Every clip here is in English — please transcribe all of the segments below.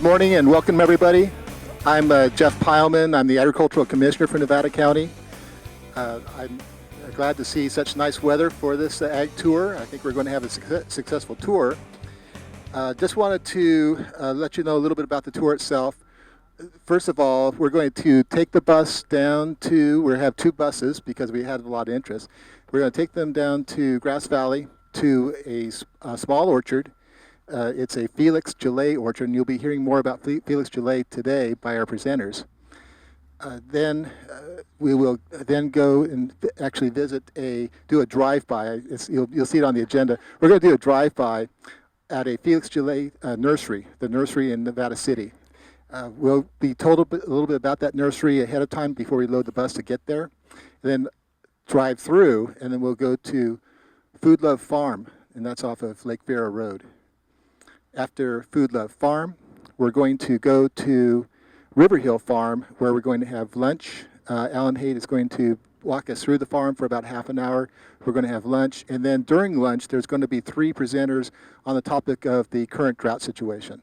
morning and welcome everybody. I'm Jeff Pileman. I'm the Agricultural Commissioner for Nevada County. I'm glad to see such nice weather for this ag tour. I think we're going to have a successful tour. Just wanted to let you know a little bit about the tour itself. First of all, we're going to take the bus down to, we have two buses because we had a lot of interest. We're going to take them down to Grass Valley to a small orchard. It's a Felix Gillet orchard, and you'll be hearing more about Felix Gillet today by our presenters. Then we will then go and actually do a drive-by. You'll see it on the agenda. We're going to do a drive-by at a Felix Gillet nursery, the nursery in Nevada City. We'll be told a little bit about that nursery ahead of time before we load the bus to get there. Then drive through, and then we'll go to Food Love Farm, and that's off of Lake Vera Road. After Food Love Farm, we're going to go to River Hill Farm, where we're going to have lunch. Alan Haight is going to walk us through the farm for about half an hour. We're going to have lunch, and then during lunch, there's going to be 3 presenters on the topic of the current drought situation.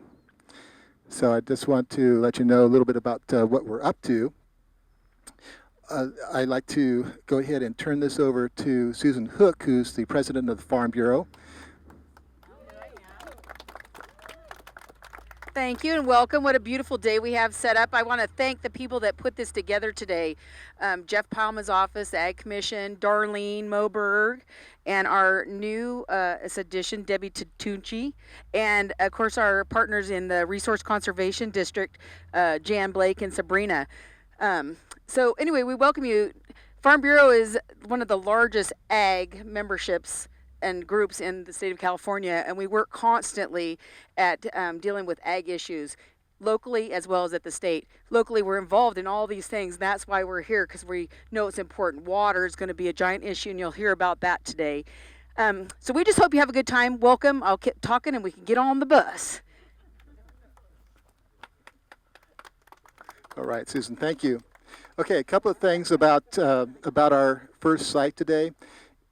So I just want to let you know a little bit about what we're up to. I'd like to go ahead and turn this over to Susan Hook, who's the president of the Farm Bureau. Thank you and welcome. What a beautiful day we have set up. I want to thank the people that put this together today. Jeff Palma's office, the Ag Commission, Darlene Moberg, and our new addition, Debbie Tucci, and of course our partners in the Resource Conservation District, Jan Blake and Sabrina. So anyway, we welcome you. Farm Bureau is one of the largest ag memberships and groups in the state of California, and we work constantly at dealing with ag issues locally as well as at the state. Locally, we're involved in all these things. That's why we're here, because we know it's important. Water is going to be a giant issue, and you'll hear about that today. So we just hope you have a good time. Welcome. I'll keep talking, and we can get on the bus. All right, Susan, thank you. Okay, a couple of things about our first site today.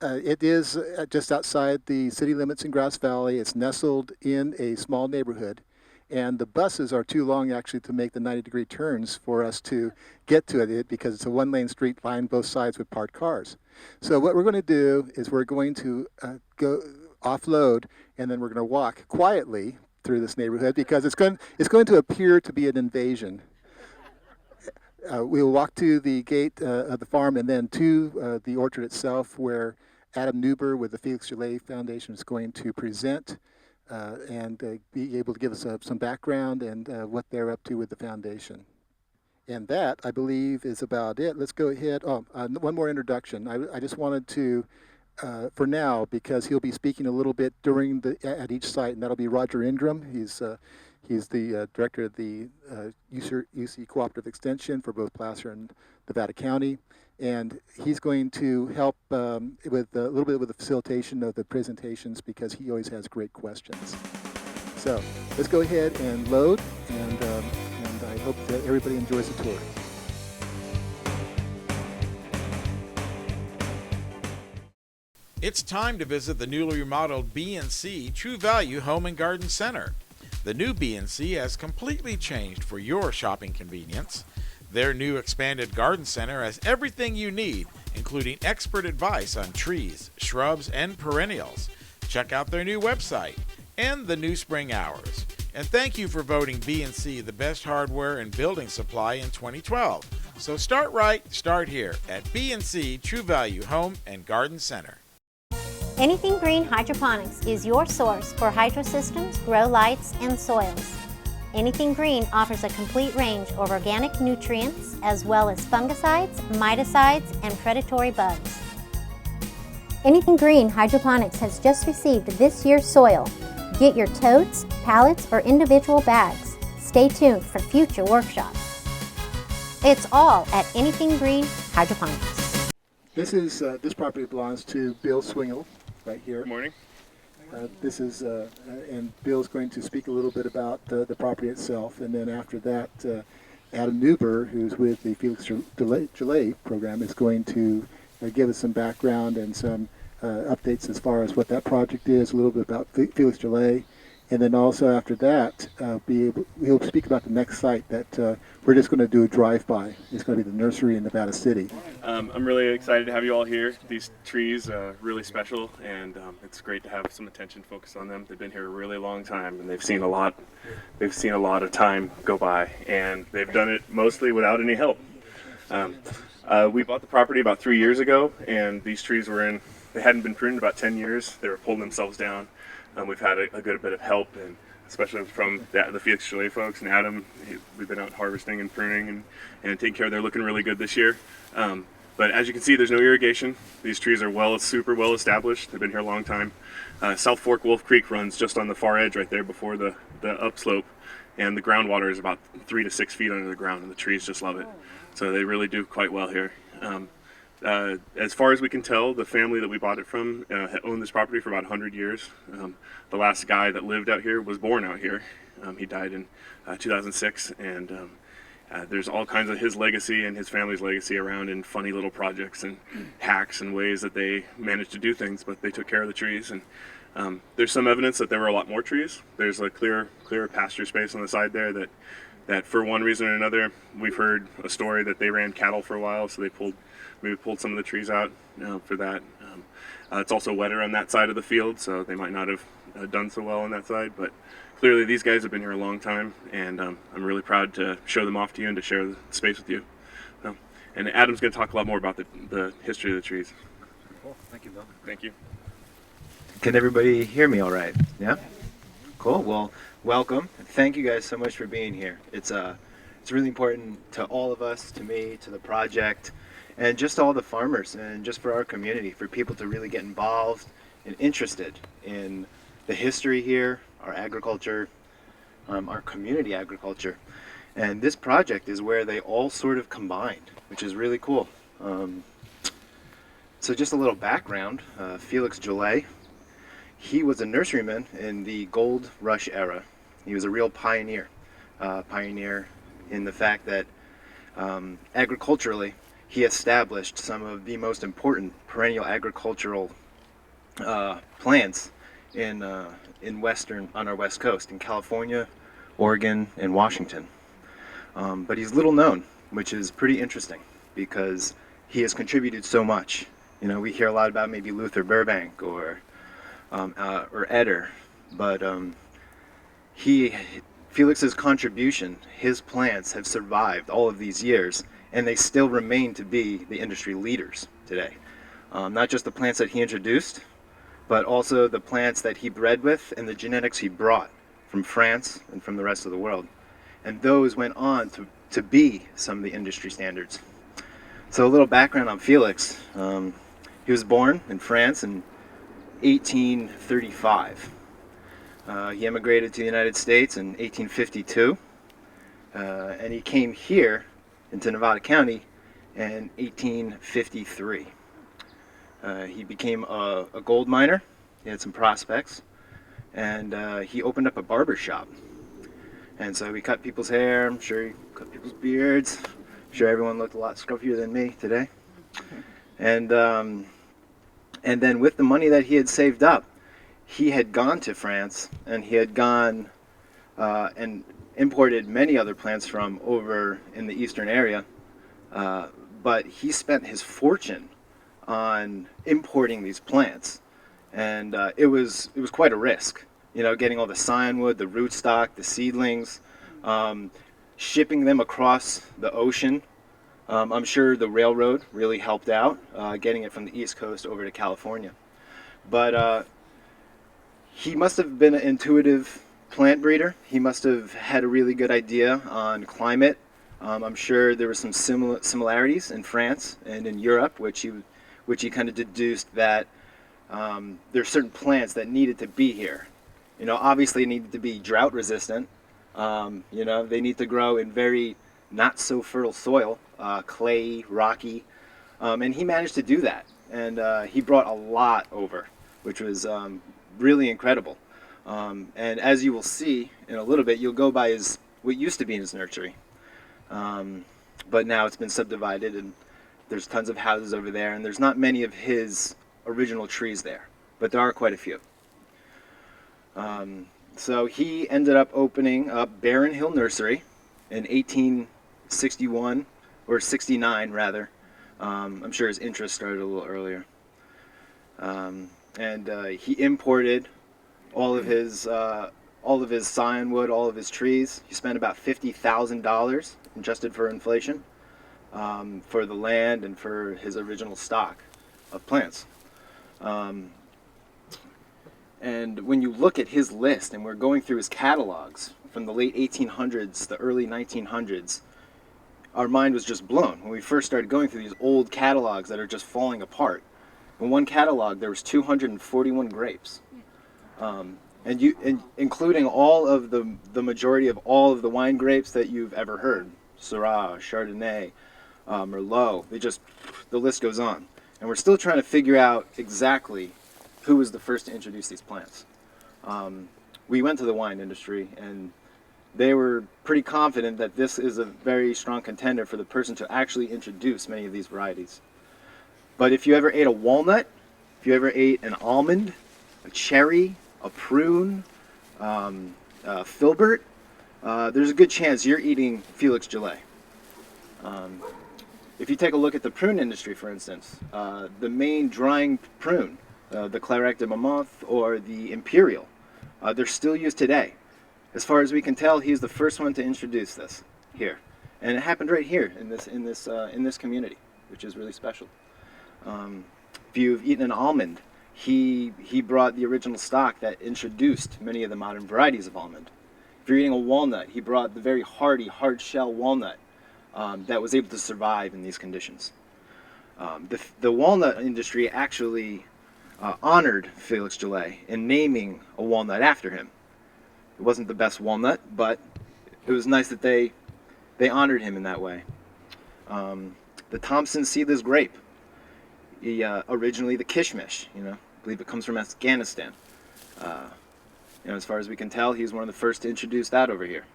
It is just outside the city limits in Grass Valley. It's nestled in a small neighborhood, and the buses are too long actually to make the 90-degree turns for us to get to it because it's a one-lane street lined both sides with parked cars. So what we're going to do is we're going to go offload, and then we're going to walk quietly through this neighborhood because it's going to appear to be an invasion. We will walk to the gate of the farm and then to the orchard itself, where Adam Newber with the Felix Gillet Foundation is going to present and be able to give us some background and what they're up to with the foundation. And that, I believe, is about it. Let's go ahead. One more introduction. I just wanted to, for now, because he'll be speaking a little bit at each site, and that'll be Roger Ingram. He's the director of the UC Cooperative Extension for both Placer and Nevada County, and he's going to help with a little bit with the facilitation of the presentations because he always has great questions. So let's go ahead and load, and I hope that everybody enjoys the tour. It's time to visit the newly remodeled B&C True Value Home and Garden Center. The new B&C has completely changed for your shopping convenience. Their new expanded garden center has everything you need, including expert advice on trees, shrubs, and perennials. Check out their new website and the new spring hours. And thank you for voting B&C the best hardware and building supply in 2012. So start right, start here at B&C True Value Home and Garden Center. Anything Green Hydroponics is your source for hydro systems, grow lights, and soils. Anything Green offers a complete range of organic nutrients as well as fungicides, miticides, and predatory bugs. Anything Green Hydroponics has just received this year's soil. Get your totes, pallets, or individual bags. Stay tuned for future workshops. It's all at Anything Green Hydroponics. This property belongs to Bill Swingle right here. Good morning. This is, and Bill's going to speak a little bit about the property itself, and then after that, Adam Newber, who's with the Felix Gillet program, is going to give us some background and some updates as far as what that project is, a little bit about Felix Gillet, And then also after that, he'll speak about the next site that we're just going to do a drive-by. It's going to be the nursery in Nevada City. I'm really excited to have you all here. These trees are really special, and it's great to have some attention focused on them. They've been here a really long time, and they've seen a lot. They've seen a lot of time go by, and they've done it mostly without any help. We bought the property about 3 years ago, and these trees they hadn't been pruned about 10 years. They were pulling themselves down. We've had a good bit of help, and especially from the Felix Gillet folks and Adam. We've been out harvesting and pruning and taking care of. They're looking really good this year. But as you can see, there's no irrigation. These trees are super well established. They've been here a long time. South Fork Wolf Creek runs just on the far edge right there before the upslope, and the groundwater is about 3 to 6 feet under the ground, and the trees just love it. So they really do quite well here. As far as we can tell, the family that we bought it from owned this property for about 100 years. The last guy that lived out here was born out here. He died in 2006, and there's all kinds of his legacy and his family's legacy around in funny little projects and hacks and ways that they managed to do things, but they took care of the trees. And there's some evidence that there were a lot more trees. There's a clear pasture space on the side there that for one reason or another, we've heard a story that they ran cattle for a while, so they maybe pulled some of the trees out for that. It's also wetter on that side of the field, so they might not have done so well on that side, but clearly these guys have been here a long time, and I'm really proud to show them off to you and to share the space with you. And Adam's going to talk a lot more about the history of the trees. Cool. Thank you, Bill. Thank you. Can everybody hear me all right? Yeah? Cool. Well, welcome. Thank you guys so much for being here. It's really important to all of us, to me, to the project, and just all the farmers, and just for our community, for people to really get involved and interested in the history here, our agriculture, our community agriculture. And this project is where they all sort of combined, which is really cool. So just a little background, Felix Gillet, he was a nurseryman in the gold rush era. He was a real pioneer in the fact that agriculturally, he established some of the most important perennial agricultural plants on our west coast, in California, Oregon, and Washington. But he's little known, which is pretty interesting because he has contributed so much. You know, we hear a lot about maybe Luther Burbank or Eder, but Felix's contribution, his plants have survived all of these years, and they still remain to be the industry leaders today. Not just the plants that he introduced, but also the plants that he bred with and the genetics he brought from France and from the rest of the world. And those went on to be some of the industry standards. So a little background on Felix. He was born in France in 1835. He emigrated to the United States in 1852, and he came here into Nevada County in 1853. He became a gold miner. He had some prospects, and he opened up a barber shop. And so he cut people's hair. I'm sure he cut people's beards. I'm sure everyone looked a lot scruffier than me today. And then with the money that he had saved up, he had gone to France, and he had gone and imported many other plants from over in the eastern area. But he spent his fortune on importing these plants, and it was quite a risk. You know, getting all the scionwood, the rootstock, the seedlings, shipping them across the ocean. I'm sure the railroad really helped out, getting it from the East Coast over to California. But he must have been an intuitive plant breeder. He must have had a really good idea on climate. I'm sure there were some similarities in France and in Europe, which he kind of deduced that there are certain plants that needed to be here. You know, obviously needed to be drought resistant. You know, they need to grow in very not so fertile soil, clay, rocky, and he managed to do that. And he brought a lot over, which was really incredible. And as you will see in a little bit, you'll go by what used to be in his nursery, but now it's been subdivided, and there's tons of houses over there, and there's not many of his original trees there, but there are quite a few. So he ended up opening up Barron Hill Nursery in 1861, or 69 rather. I'm sure his interest started a little earlier. And he imported all of his scionwood, all of his trees. He spent about $50,000 adjusted for inflation for the land and for his original stock of plants. And when you look at his list, and we're going through his catalogs from the late 1800s, the early 1900s, our mind was just blown when we first started going through these old catalogs that are just falling apart. In one catalog, there was 241 grapes, and including all of the majority of all of the wine grapes that you've ever heard: Syrah, Chardonnay, Merlot. The list goes on, and we're still trying to figure out exactly who was the first to introduce these plants. We went to the wine industry, and they were pretty confident that this is a very strong contender for the person to actually introduce many of these varieties. But if you ever ate a walnut, if you ever ate an almond, a cherry, a prune, filbert, there's a good chance you're eating Felix Gillet. If you take a look at the prune industry, for instance, the main drying prune, the Clairette de Monmouth or the Imperial, they're still used today. As far as we can tell, he's the first one to introduce this here, and it happened right here in this community, which is really special. If you've eaten an almond, he brought the original stock that introduced many of the modern varieties of almond. If you're eating a walnut, he brought the very hardy, hard shell walnut that was able to survive in these conditions. The walnut industry actually honored Felix Gillet in naming a walnut after him. It wasn't the best walnut, but it was nice that they honored him in that way. The Thompson seedless grape, originally the Kishmish, I believe it comes from Afghanistan. As far as we can tell, he's one of the first to introduce that over here.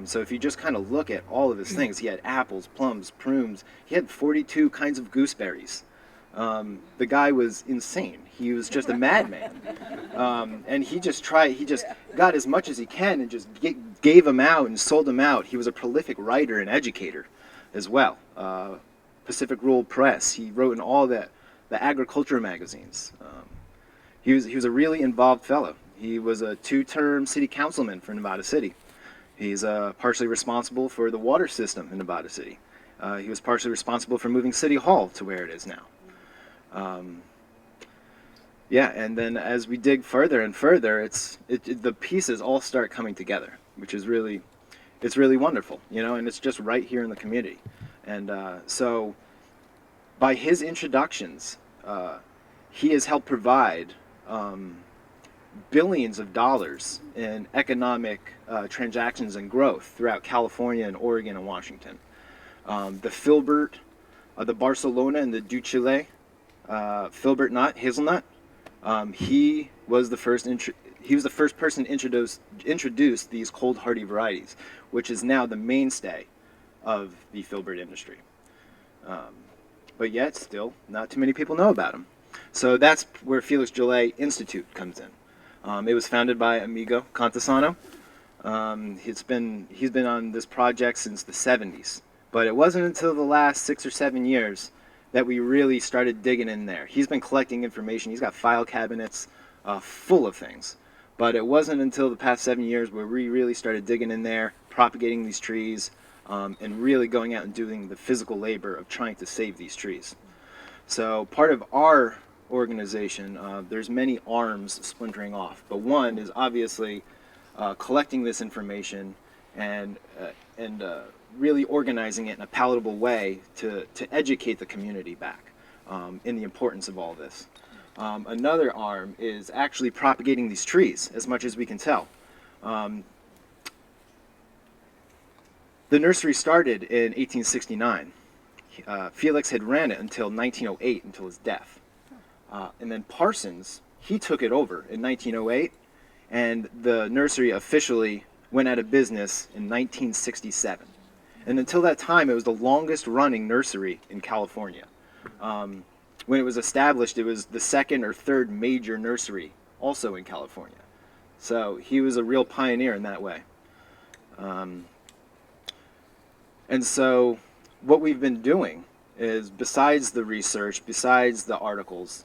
So if you just kind of look at all of his things, he had apples, plums, prunes. He had 42 kinds of gooseberries. The guy was insane. He was just a madman. And he just got as much as he can and just gave them out and sold them out. He was a prolific writer and educator as well. Pacific Rural Press. He wrote in all the agriculture magazines. He was a really involved fellow. He was a 2-term city councilman for Nevada City. He's partially responsible for the water system in Nevada City. He was partially responsible for moving City Hall to where it is now. And then as we dig further and further, the pieces all start coming together, which is really wonderful, and it's just right here in the community. And so by his introductions, he has helped provide billions of dollars in economic transactions and growth throughout California and Oregon and Washington. The filbert, the Barcelona and the Duchile, filbert nut, hazelnut, he was the first person to introduce these cold hardy varieties, which is now the mainstay of the filbert industry. But yet still not too many people know about him. So that's where Felix Gillet Institute comes in. It was founded by Amigo Contasano. He's been on this project since the 70s, but it wasn't until the last 6 or 7 years that we really started digging in there. He's been collecting information. He's got file cabinets full of things, but it wasn't until the past 7 years where we really started digging in there, propagating these trees, and really going out and doing the physical labor of trying to save these trees. So part of our organization, there's many arms splintering off, but one is obviously collecting this information and really organizing it in a palatable way to educate the community back in the importance of all this. Another arm is actually propagating these trees as much as we can tell. The nursery started in 1869. Felix had ran it until 1908, until his death. And then Parsons, he took it over in 1908, and the nursery officially went out of business in 1967. And until that time, it was the longest running nursery in California. When it was established, it was the second or third major nursery also in California. So he was a real pioneer in that way. And so what we've been doing is, besides the research, besides the articles,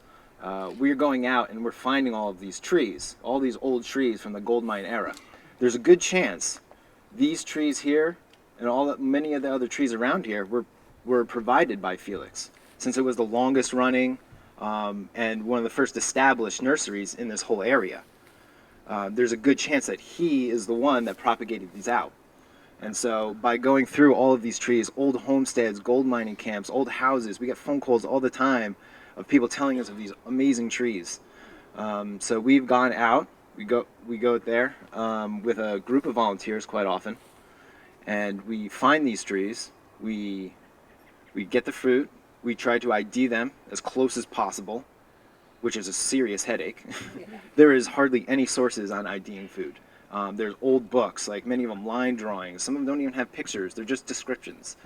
we're going out and we're finding all of these trees, all these old trees from the gold mine era. There's a good chance these trees here and many of the other trees around here were provided by Felix, since it was the longest running and one of the first established nurseries in this whole area. There's a good chance that he is the one that propagated these out. And so by going through all of these trees, old homesteads, gold mining camps, old houses, we get phone calls all the time of people telling us of these amazing trees. So we've gone out, we go there with a group of volunteers quite often, and we find these trees, we get the fruit, we try to ID them as close as possible, which is a serious headache. There is hardly any sources on IDing food. There's old books, like many of them line drawings. Some of them don't even have pictures, they're just descriptions.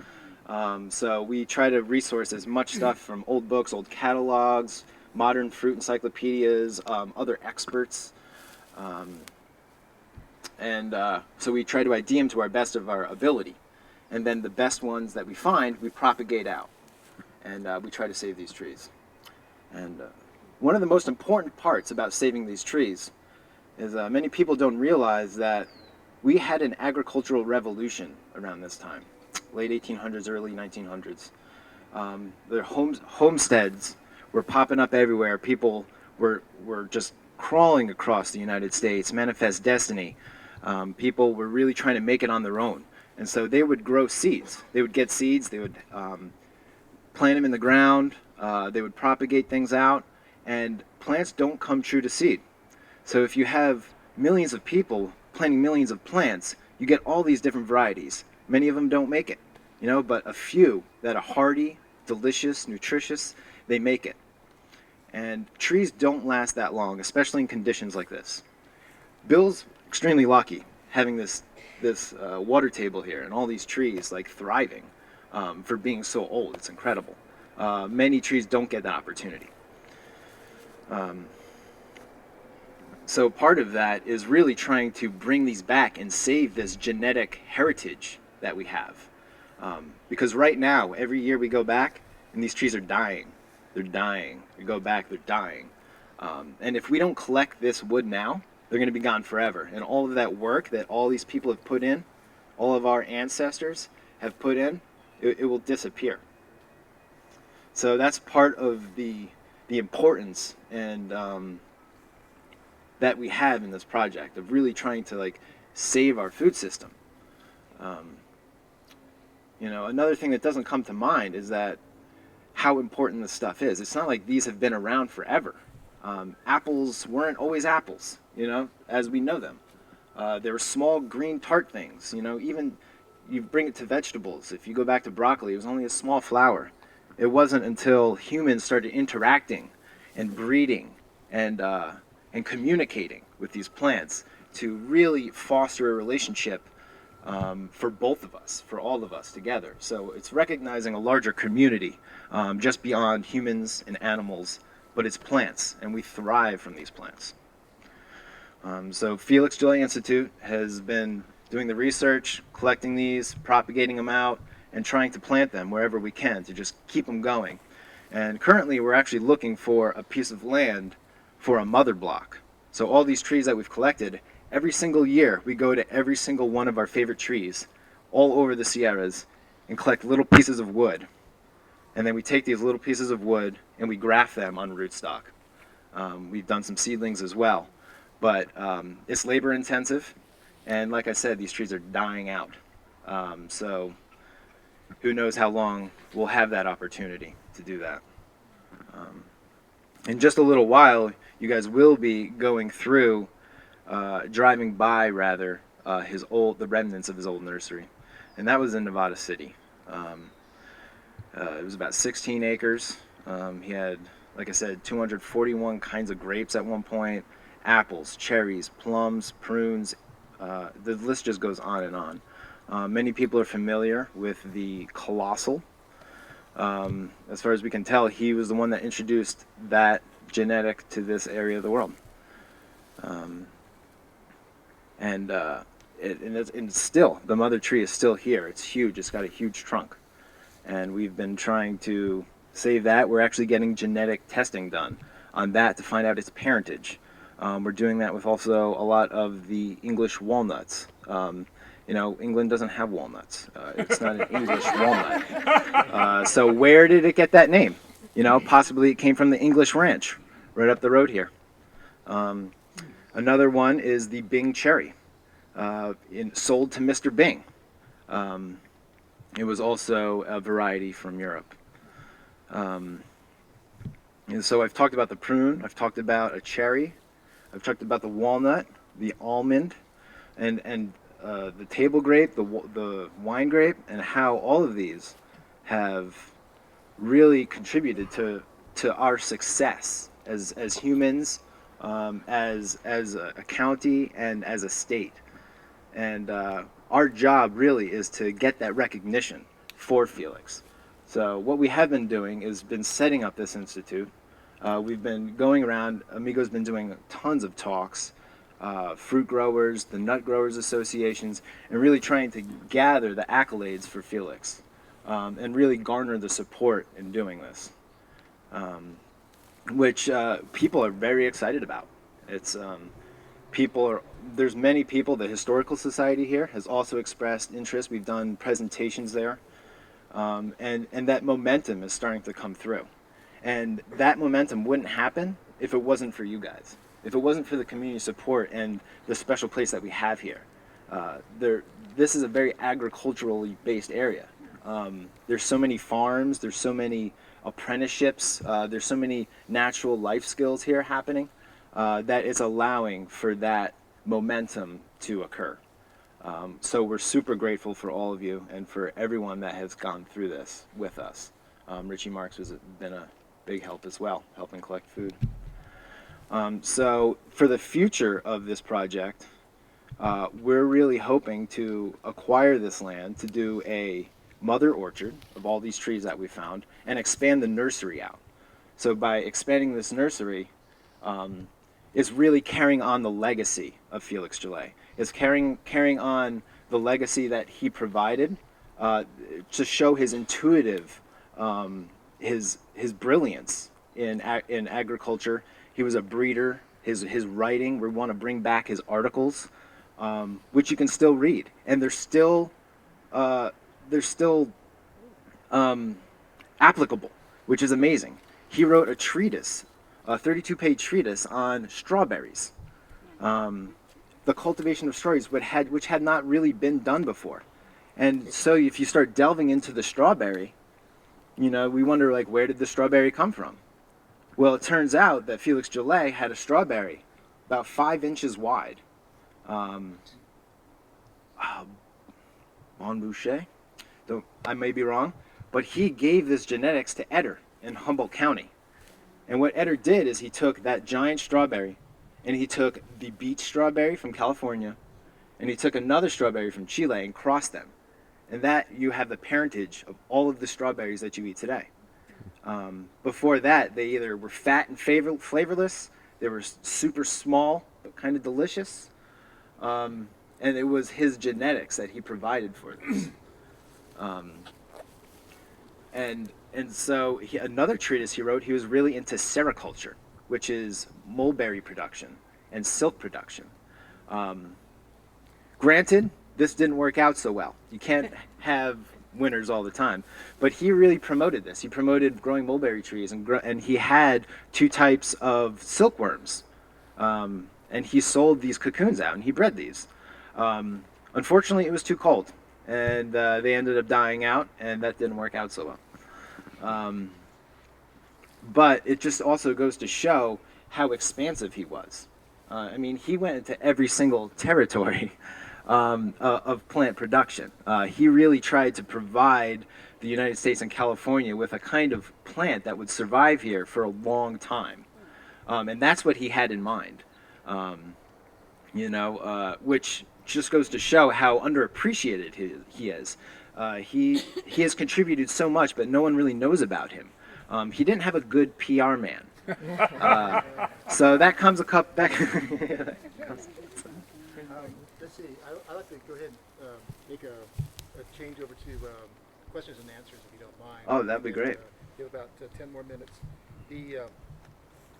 So we try to resource as much stuff from old books, old catalogs, modern fruit encyclopedias, other experts. So we try to ID them to our best of our ability. And then the best ones that we find, we propagate out. And we try to save these trees. And one of the most important parts about saving these trees is many people don't realize that we had an agricultural revolution around this time, late 1800s, early 1900s. The homesteads were popping up everywhere. People were just crawling across the United States, manifest destiny. People were really trying to make it on their own. And so they would grow seeds. They would get seeds, they would plant them in the ground, they would propagate things out, and plants don't come true to seed. So if you have millions of people planting millions of plants, you get all these different varieties. Many of them don't make it, but a few that are hardy, delicious, nutritious, they make it. And trees don't last that long, especially in conditions like this. Bill's extremely lucky having this water table here and all these trees like thriving for being so old. It's incredible. Many trees don't get that opportunity. So part of that is really trying to bring these back and save this genetic heritage that we have. Because right now, every year we go back and these trees are dying. They're dying. We go back, they're dying. And if we don't collect this wood now, they're going to be gone forever. And all of that work that all these people have put in, all of our ancestors have put in, it will disappear. So that's part of the importance and that we have in this project of really trying to save our food system. Another thing that doesn't come to mind is that how important this stuff is. It's not like these have been around forever. Apples weren't always apples, as we know them. They were small green tart things, even you bring it to vegetables. If you go back to broccoli, it was only a small flower. It wasn't until humans started interacting and breeding and communicating with these plants to really foster a relationship for both of us, for all of us together. So it's recognizing a larger community just beyond humans and animals, but it's plants, and we thrive from these plants. So Felix Gillet Institute has been doing the research, collecting these, propagating them out, and trying to plant them wherever we can to just keep them going. And currently we're actually looking for a piece of land for a mother block. So all these trees that we've collected, every single year we go to every single one of our favorite trees all over the Sierras and collect little pieces of wood. And then we take these little pieces of wood and we graft them on rootstock. We've done some seedlings as well. But it's labor intensive, and like I said, these trees are dying out. So who knows how long we'll have that opportunity to do that. In just a little while, you guys will be going through, driving by rather, the remnants of his old nursery. And that was in Nevada City. It was about 16 acres. He had, like I said, 241 kinds of grapes at one point, apples, cherries, plums, prunes. The list just goes on and on. Many people are familiar with the colossal. As far as we can tell, he was the one that introduced that genetic to this area of the world. and it's still, the mother tree is still here. It's huge. It's got a huge trunk, and we've been trying to save that. We're actually getting genetic testing done on that to find out its parentage. We're doing that with also a lot of the English walnuts. England doesn't have walnuts. It's not an English walnut. So where did it get that name? Possibly it came from the English ranch right up the road here. Another one is the Bing cherry, sold to Mr. Bing. It was also a variety from Europe. And so I've talked about the prune, I've talked about a cherry, I've talked about the walnut, the almond, and the table grape, the wine grape, and how all of these have really contributed to our success as humans, as a county, and as a state. And our job really is to get that recognition for Felix. So what we have been doing is been setting up this institute. We've been going around, Amigo's been doing tons of talks, fruit growers, the nut growers associations, and really trying to gather the accolades for Felix, and really garner the support in doing this, which people are very excited about. It's there's many people. The Historical Society here has also expressed interest. We've done presentations there, and that momentum is starting to come through. And that momentum wouldn't happen if it wasn't for you guys. If it wasn't for the community support and the special place that we have here. This is a very agriculturally based area. There's so many farms, there's so many apprenticeships, there's so many natural life skills here happening, that it's allowing for that momentum to occur. So we're super grateful for all of you and for everyone that has gone through this with us. Richie Marks has been a big help as well, helping collect food. So for the future of this project, we're really hoping to acquire this land to do a mother orchard of all these trees that we found and expand the nursery out. So by expanding this nursery, it's really carrying on the legacy of Felix Gillet. It's carrying on the legacy that he provided, to show his intuitive, his brilliance in agriculture. He was a breeder. His writing, we want to bring back his articles, which you can still read, and they're still applicable, which is amazing. He wrote a treatise, a 32-page treatise on strawberries, the cultivation of strawberries, which had not really been done before. And so if you start delving into the strawberry, we wonder, like, where did the strawberry come from? Well, it turns out that Felix Gillet had a strawberry about 5 inches wide. Bon Boucher, I may be wrong, but he gave this genetics to Eder in Humboldt County. And what Eder did is he took that giant strawberry, and he took the beach strawberry from California, and he took another strawberry from Chile and crossed them. And that, you have the parentage of all of the strawberries that you eat today. Before that, they either were fat and flavorless, they were super small but kind of delicious, and it was his genetics that he provided for this. And so another treatise he wrote, he was really into sericulture, which is mulberry production and silk production. Granted, this didn't work out so well. You can't have winners all the time, but he really promoted this. He promoted growing mulberry trees, and he had 2 types of silkworms, and he sold these cocoons out, and he bred these. Unfortunately, it was too cold, and they ended up dying out, and that didn't work out so well. But it just also goes to show how expansive he was. I mean, he went into every single territory of plant production. He really tried to provide the United States and California with a kind of plant that would survive here for a long time. And that's what he had in mind, which just goes to show how underappreciated he is. He has contributed so much, but no one really knows about him. He didn't have a good PR man. So that comes Let's see. I'd like to go ahead and make a change over to questions and answers, if you don't mind. Oh, that'd be great. We have about 10 more minutes.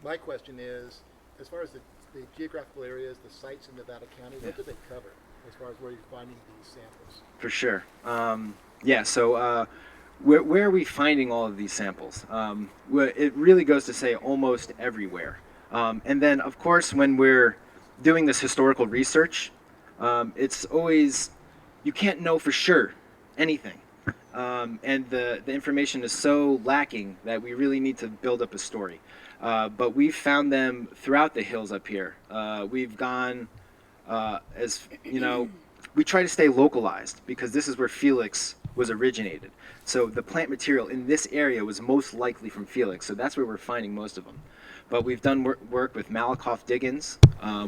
My question is, as far as the geographical areas, the sites in Nevada County, what do they cover as far as where you're finding these samples? For sure. So where are we finding all of these samples? It really goes to say almost everywhere. And then, of course, when we're doing this historical research, it's always, you can't know for sure anything. And the information is so lacking that we really need to build up a story. But we've found them throughout the hills up here. We've gone, we try to stay localized because this is where Felix was originated. So the plant material in this area was most likely from Felix. So that's where we're finding most of them. But we've done work with Malakoff Diggins.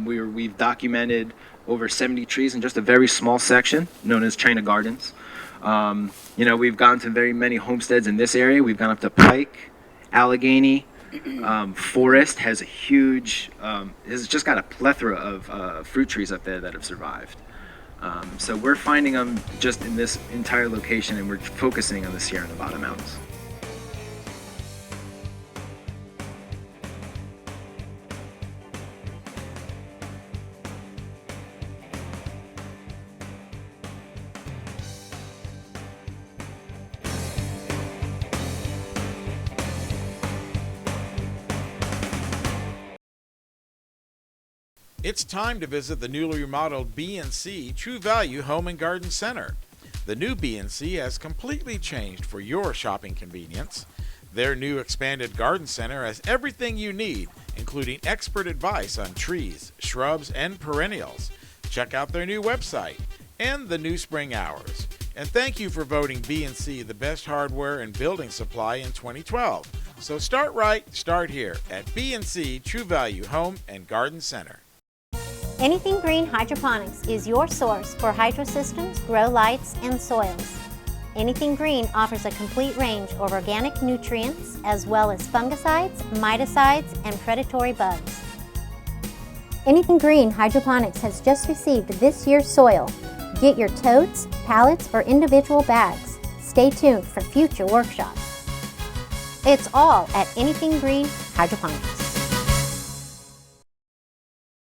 We've documented over 70 trees in just a very small section known as China Gardens. We've gone to very many homesteads in this area. We've gone up to Pike, Allegheny. Forest has a huge, has just got a plethora of fruit trees up there that have survived. So we're finding them just in this entire location, and we're focusing on the Sierra Nevada mountains. It's time to visit the newly remodeled B&C True Value Home and Garden Center. The new B&C has completely changed for your shopping convenience. Their new expanded garden center has everything you need, including expert advice on trees, shrubs, and perennials. Check out their new website and the new spring hours. And thank you for voting B&C the best hardware and building supply in 2012. So start right, start here at B&C True Value Home and Garden Center. Anything Green Hydroponics is your source for hydro systems, grow lights, and soils. Anything Green offers a complete range of organic nutrients as well as fungicides, miticides, and predatory bugs. Anything Green Hydroponics has just received this year's soil. Get your totes, pallets, or individual bags. Stay tuned for future workshops. It's all at Anything Green Hydroponics.